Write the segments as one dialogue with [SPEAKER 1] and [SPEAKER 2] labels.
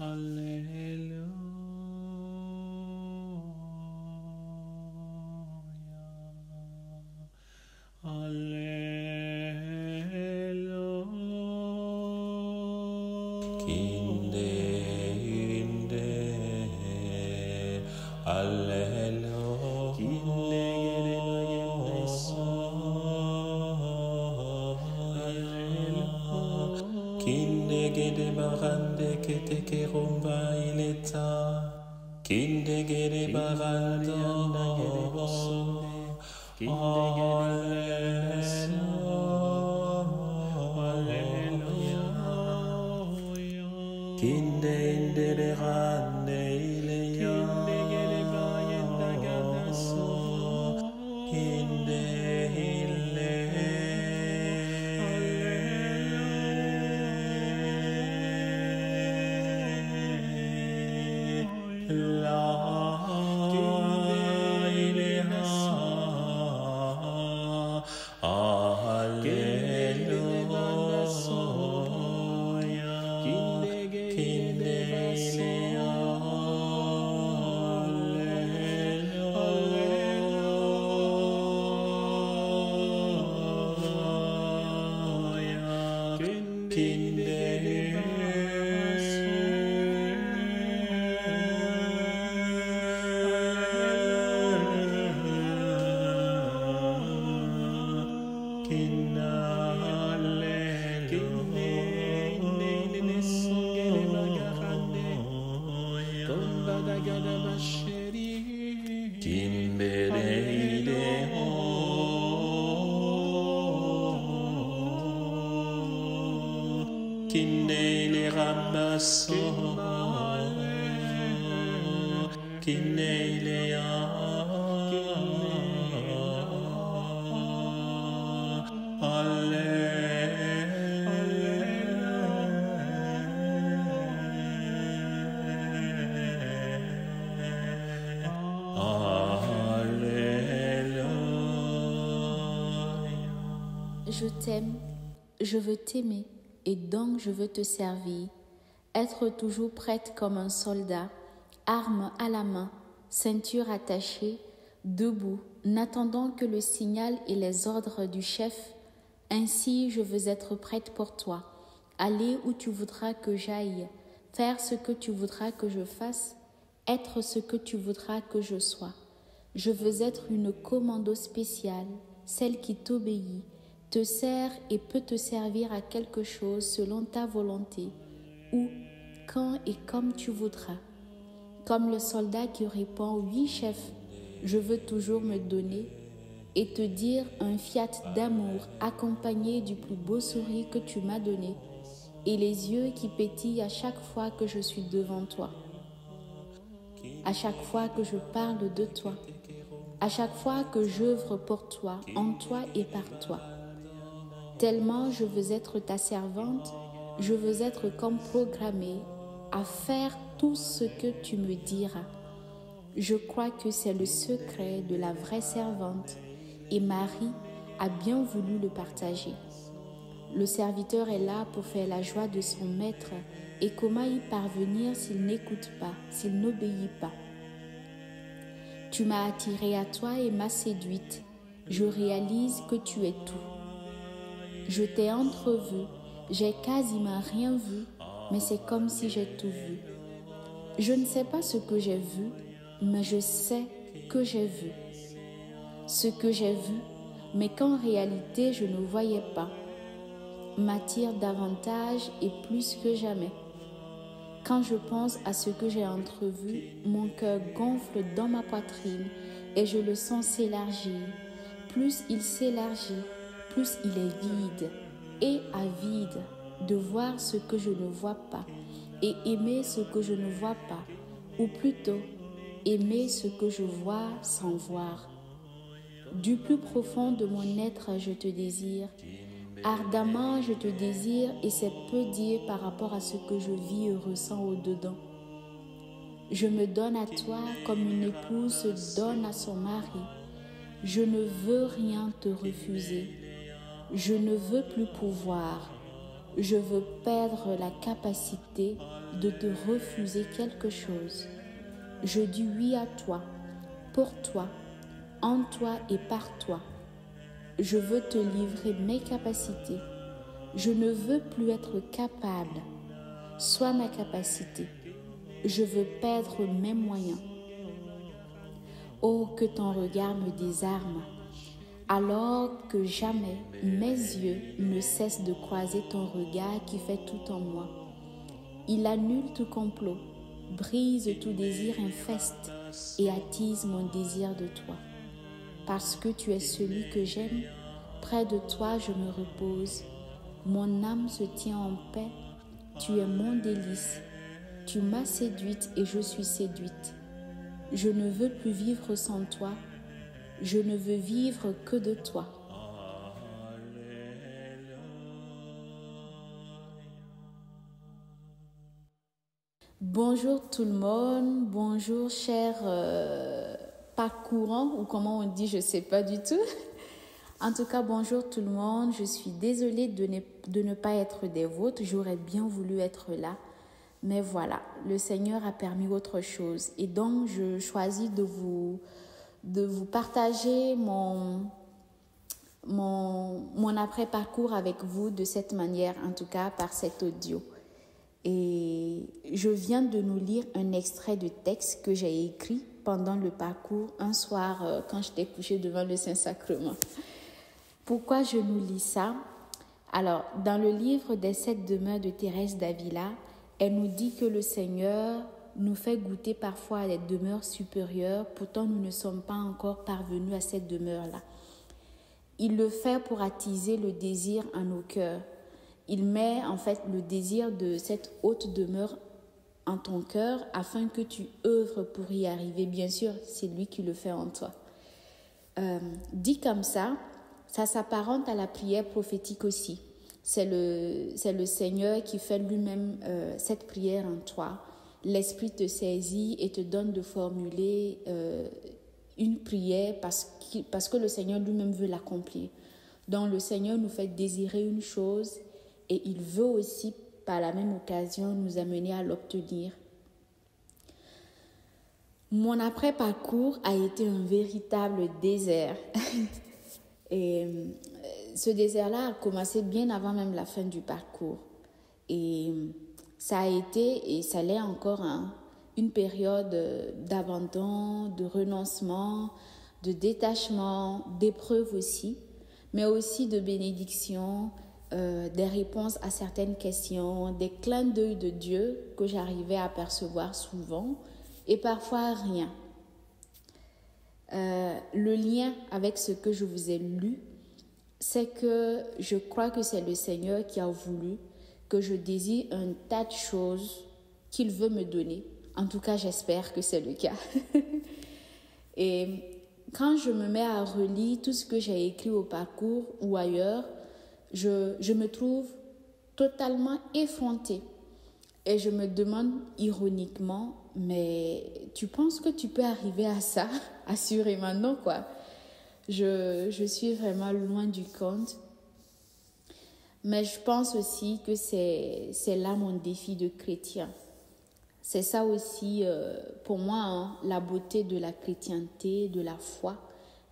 [SPEAKER 1] Alléluia. Alléluia. Kinde inde. Alléluia. Kinde gere bagende so. Alléluia. Kinde gere bagande kete kerumba ileta. Kinde gere baganda gere bosonde. Kinde gere Kinde indere rande ile ya. Kinde gere bayenda gada so. Kinde ile. La kinde ile ha. Kinde ramasso, kinde lea,
[SPEAKER 2] Je t'aime, je veux t'aimer. Et donc je veux te servir, être toujours prête comme un soldat, arme à la main, ceinture attachée, debout, n'attendant que le signal et les ordres du chef. Ainsi je veux être prête pour toi, aller où tu voudras que j'aille, faire ce que tu voudras que je fasse, être ce que tu voudras que je sois. Je veux être une commando spéciale, celle qui t'obéit, te sert et peut te servir à quelque chose selon ta volonté, où, quand et comme tu voudras. Comme le soldat qui répond « Oui, chef, je veux toujours me donner » et te dire un fiat d'amour accompagné du plus beau sourire que tu m'as donné et les yeux qui pétillent à chaque fois que je suis devant toi, à chaque fois que je parle de toi, à chaque fois que j'œuvre pour toi, en toi et par toi. Tellement je veux être ta servante, je veux être comme programmée à faire tout ce que tu me diras. Je crois que c'est le secret de la vraie servante et Marie a bien voulu le partager. Le serviteur est là pour faire la joie de son maître et comment y parvenir s'il n'écoute pas, s'il n'obéit pas. Tu m'as attirée à toi et m'as séduite. Je réalise que tu es tout. Je t'ai entrevu, j'ai quasiment rien vu, mais c'est comme si j'ai tout vu. Je ne sais pas ce que j'ai vu, mais je sais que j'ai vu. Ce que j'ai vu, mais qu'en réalité je ne voyais pas, m'attire davantage et plus que jamais. Quand je pense à ce que j'ai entrevu, mon cœur gonfle dans ma poitrine et je le sens s'élargir. Plus il s'élargit, plus il est vide et avide de voir ce que je ne vois pas et aimer ce que je ne vois pas, ou plutôt aimer ce que je vois sans voir. Du plus profond de mon être, je te désire. Ardemment, je te désire et c'est peu dire par rapport à ce que je vis et ressens au-dedans. Je me donne à toi comme une épouse se donne à son mari. Je ne veux rien te refuser. Je ne veux plus pouvoir. Je veux perdre la capacité de te refuser quelque chose. Je dis oui à toi, pour toi, en toi et par toi. Je veux te livrer mes capacités. Je ne veux plus être capable. Sois ma capacité. Je veux perdre mes moyens. Oh, que ton regard me désarme, alors que jamais mes yeux ne cessent de croiser ton regard qui fait tout en moi. Il annule tout complot, brise tout désir infeste et attise mon désir de toi. Parce que tu es celui que j'aime, près de toi je me repose. Mon âme se tient en paix, tu es mon délice. Tu m'as séduite et je suis séduite. Je ne veux plus vivre sans toi, je ne veux vivre que de toi. Bonjour tout le monde, bonjour chers parcourants ou comment on dit, je ne sais pas du tout. En tout cas, bonjour tout le monde, je suis désolée de ne pas être des vôtres, j'aurais bien voulu être là. Mais voilà, le Seigneur a permis autre chose. Et donc, je choisis de vous partager mon après-parcours avec vous de cette manière, en tout cas par cet audio. Et je viens de nous lire un extrait de texte que j'ai écrit pendant le parcours un soir quand j'étais couchée devant le Saint-Sacrement. Pourquoi je nous lis ça? Alors, dans le livre des 7 demeures de Thérèse d'Avila, elle nous dit que le Seigneur nous fait goûter parfois à des demeures supérieures, pourtant nous ne sommes pas encore parvenus à cette demeure-là. Il le fait pour attiser le désir en nos cœurs. Il met en fait le désir de cette haute demeure en ton cœur afin que tu œuvres pour y arriver. Bien sûr, c'est lui qui le fait en toi. Dit comme ça s'apparente à la prière prophétique aussi. C'est le Seigneur qui fait lui-même cette prière en toi. L'Esprit te saisit et te donne de formuler une prière parce que le Seigneur lui-même veut l'accomplir. Donc le Seigneur nous fait désirer une chose et il veut aussi par la même occasion nous amener à l'obtenir. Mon après-parcours a été un véritable désert. Et ce désert-là a commencé bien avant même la fin du parcours. Et ça a été, et ça l'est encore, une période d'abandon, de renoncement, de détachement, d'épreuve aussi, mais aussi de bénédiction, des réponses à certaines questions, des clins d'œil de Dieu que j'arrivais à percevoir souvent et parfois rien. Le lien avec ce que je vous ai lu, c'est que je crois que c'est le Seigneur qui a voulu que je désire un tas de choses qu'il veut me donner. En tout cas, j'espère que c'est le cas. Et quand je me mets à relire tout ce que j'ai écrit au parcours ou ailleurs, je me trouve totalement effrontée. Et je me demande ironiquement, mais tu penses que tu peux arriver à ça? Assurément non, quoi. Je suis vraiment loin du compte. Mais je pense aussi que c'est là mon défi de chrétien. C'est ça aussi, pour moi, la beauté de la chrétienté, de la foi,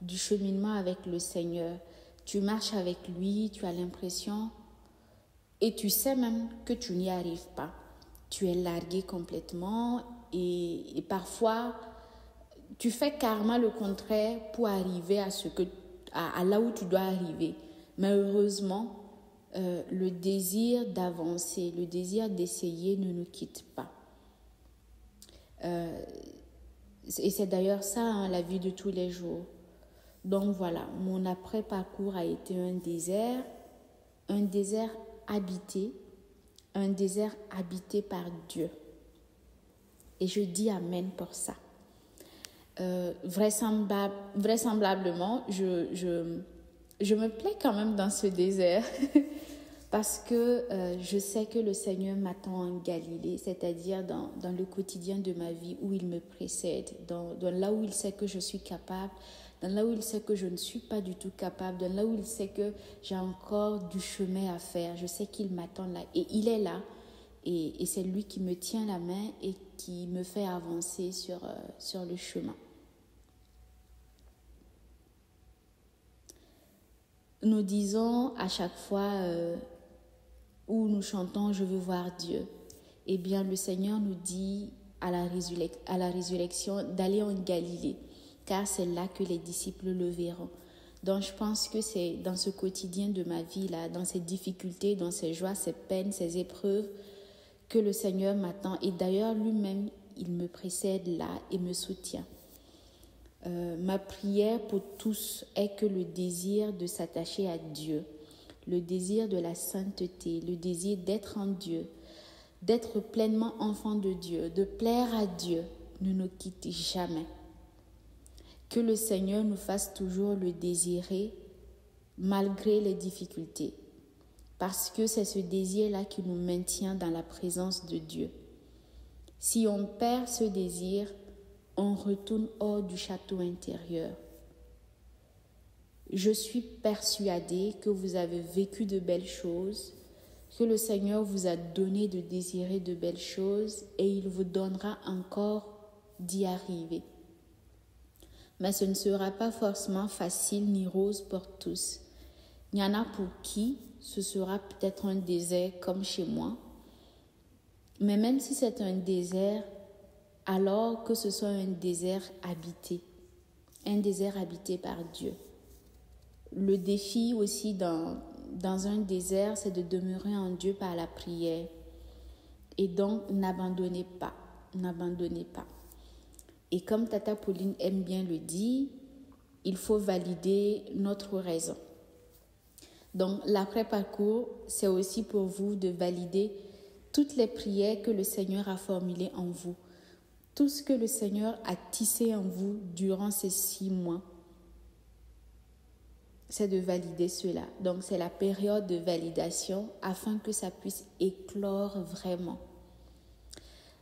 [SPEAKER 2] du cheminement avec le Seigneur. Tu marches avec lui, tu as l'impression, et tu sais même que tu n'y arrives pas. Tu es largué complètement et parfois, tu fais carrément le contraire pour arriver à là où tu dois arriver. Mais heureusement, le désir d'avancer, le désir d'essayer ne nous quitte pas. Et c'est d'ailleurs ça, la vie de tous les jours. Donc voilà, mon après-parcours a été un désert habité, un désert habité par Dieu. Et je dis Amen pour ça. Vraisemblablement, je me plais quand même dans ce désert parce que je sais que le Seigneur m'attend en Galilée, c'est-à-dire dans le quotidien de ma vie où il me précède, dans là où il sait que je suis capable dans là où il sait que je ne suis pas du tout capable, dans là où il sait que j'ai encore du chemin à faire. Je sais qu'il m'attend là et il est là. Et c'est lui qui me tient la main et qui me fait avancer sur le chemin. Nous disons à chaque fois où nous chantons « Je veux voir Dieu ». Eh bien, le Seigneur nous dit à la résurrection d'aller en Galilée, car c'est là que les disciples le verront. Donc, je pense que c'est dans ce quotidien de ma vie, là, dans ces difficultés, dans ces joies, ces peines, ces épreuves, que le Seigneur m'attend. Et d'ailleurs, lui-même, il me précède là et me soutient. Ma prière pour tous est que le désir de s'attacher à Dieu, le désir de la sainteté, le désir d'être en Dieu, d'être pleinement enfant de Dieu, de plaire à Dieu, ne nous quitte jamais. Que le Seigneur nous fasse toujours le désirer malgré les difficultés, parce que c'est ce désir-là qui nous maintient dans la présence de Dieu. Si on perd ce désir, on retourne hors du château intérieur. Je suis persuadée que vous avez vécu de belles choses, que le Seigneur vous a donné de désirer de belles choses et il vous donnera encore d'y arriver. Mais ce ne sera pas forcément facile ni rose pour tous. Il y en a pour qui ce sera peut-être un désert comme chez moi. Mais même si c'est un désert, alors que ce soit un désert habité par Dieu. Le défi aussi dans un désert, c'est de demeurer en Dieu par la prière. Et donc, n'abandonnez pas. Et comme Tata Pauline aime bien le dire, il faut valider notre raison. Donc, l'après-parcours, c'est aussi pour vous de valider toutes les prières que le Seigneur a formulées en vous. Tout ce que le Seigneur a tissé en vous durant ces 6 mois, c'est de valider cela. Donc, c'est la période de validation afin que ça puisse éclore vraiment.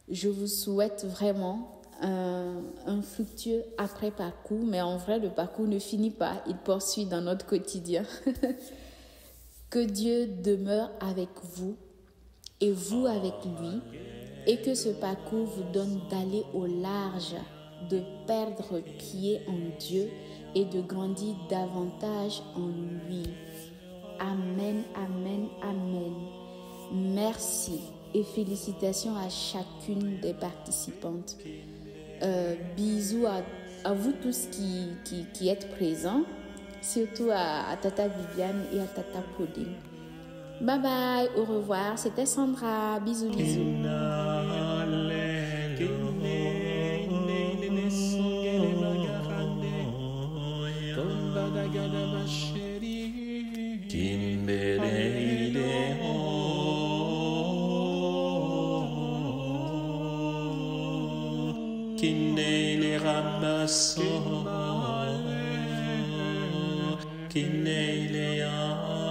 [SPEAKER 2] Je vous souhaite vraiment un fructueux après-parcours, mais en vrai, le parcours ne finit pas, il poursuit dans notre quotidien. Que Dieu demeure avec vous et vous avec lui, et que ce parcours vous donne d'aller au large, de perdre pied en Dieu et de grandir davantage en lui. Amen, amen, amen. Merci et félicitations à chacune des participantes. Bisous à vous tous qui êtes présents, surtout à Tata Viviane et à Tata Pauline. Bye bye, au revoir, c'était Sandra, bisous.
[SPEAKER 1] Kinele ramasso, kinele ya.